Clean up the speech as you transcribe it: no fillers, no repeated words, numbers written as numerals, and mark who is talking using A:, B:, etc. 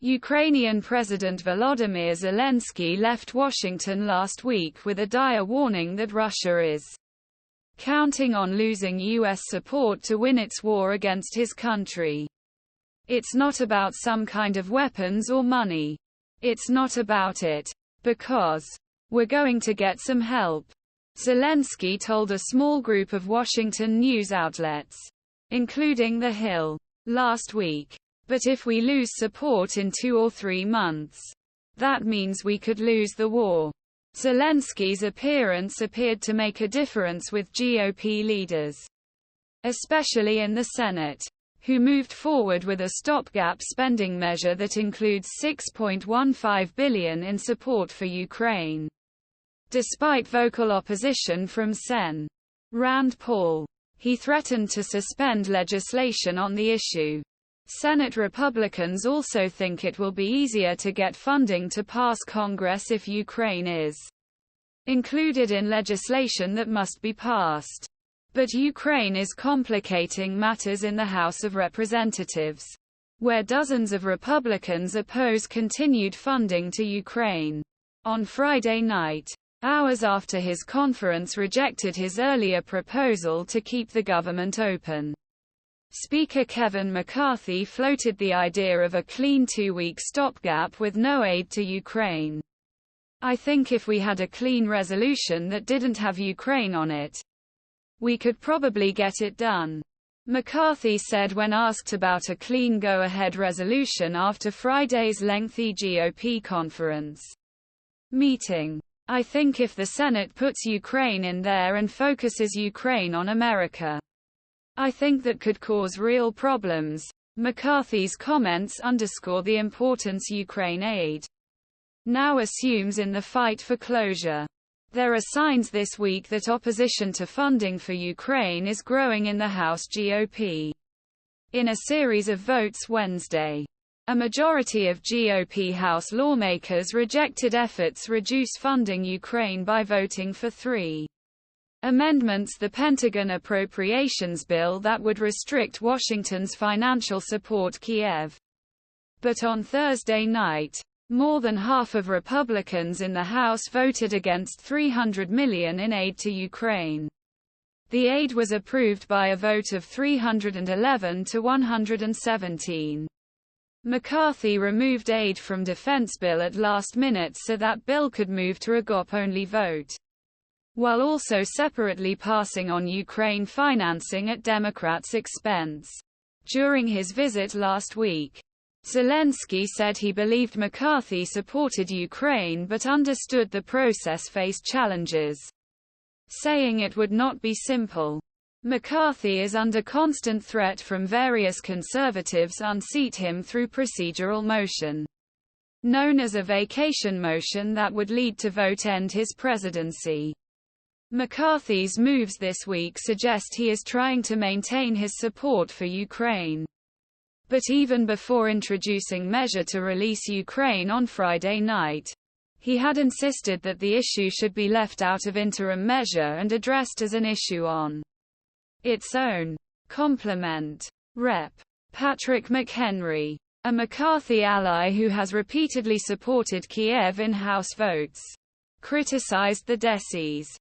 A: Ukrainian President Volodymyr Zelensky left Washington last week with a dire warning that Russia is counting on losing U.S. support to win its war against his country. It's not about some kind of weapons or money. It's not about it. Because we're going to get some help, Zelensky told a small group of Washington news outlets, including The Hill, last week. But if we lose support in 2 or 3 months, that means we could lose the war. Zelensky's appearance appeared to make a difference with GOP leaders, especially in the Senate, who moved forward with a stopgap spending measure that includes $6.15 billion in support for Ukraine. Despite vocal opposition from Sen. Rand Paul, he threatened to suspend legislation on the issue. Senate Republicans also think it will be easier to get funding to pass Congress if Ukraine is included in legislation that must be passed. But Ukraine is complicating matters in the House of Representatives, where dozens of Republicans oppose continued funding to Ukraine. On Friday night, hours after his conference rejected his earlier proposal to keep the government open, Speaker Kevin McCarthy floated the idea of a clean 2-week stopgap with no aid to Ukraine. I think if we had a clean resolution that didn't have Ukraine on it, we could probably get it done, McCarthy said when asked about a clean go-ahead resolution after Friday's lengthy GOP conference meeting. I think if the Senate puts Ukraine in there and focuses Ukraine on America, I think that could cause real problems. McCarthy's comments underscore the importance Ukraine aid now assumes in the fight for closure. There are signs this week that opposition to funding for Ukraine is growing in the House GOP. In a series of votes Wednesday, a majority of GOP House lawmakers rejected efforts to reduce funding Ukraine by voting for 3 amendments: the Pentagon appropriations bill that would restrict Washington's financial support Kiev. But on Thursday night, more than half of Republicans in the House voted against $300 million in aid to Ukraine. The aid was approved by a vote of 311 to 117. McCarthy removed aid from defense bill at last minute so that bill could move to a GOP-only vote, while also separately passing on Ukraine financing at Democrats' expense. During his visit last week, Zelensky said he believed McCarthy supported Ukraine but understood the process faced challenges, saying it would not be simple. McCarthy is under constant threat from various conservatives to unseat him through procedural motion, known as a vacation motion that would lead to vote end his presidency. McCarthy's moves this week suggest he is trying to maintain his support for Ukraine. But even before introducing measure to release Ukraine on Friday night, he had insisted that the issue should be left out of interim measure and addressed as an issue on its own. Complement. Rep. Patrick McHenry, a McCarthy ally who has repeatedly supported Kiev in House votes, criticized the DC's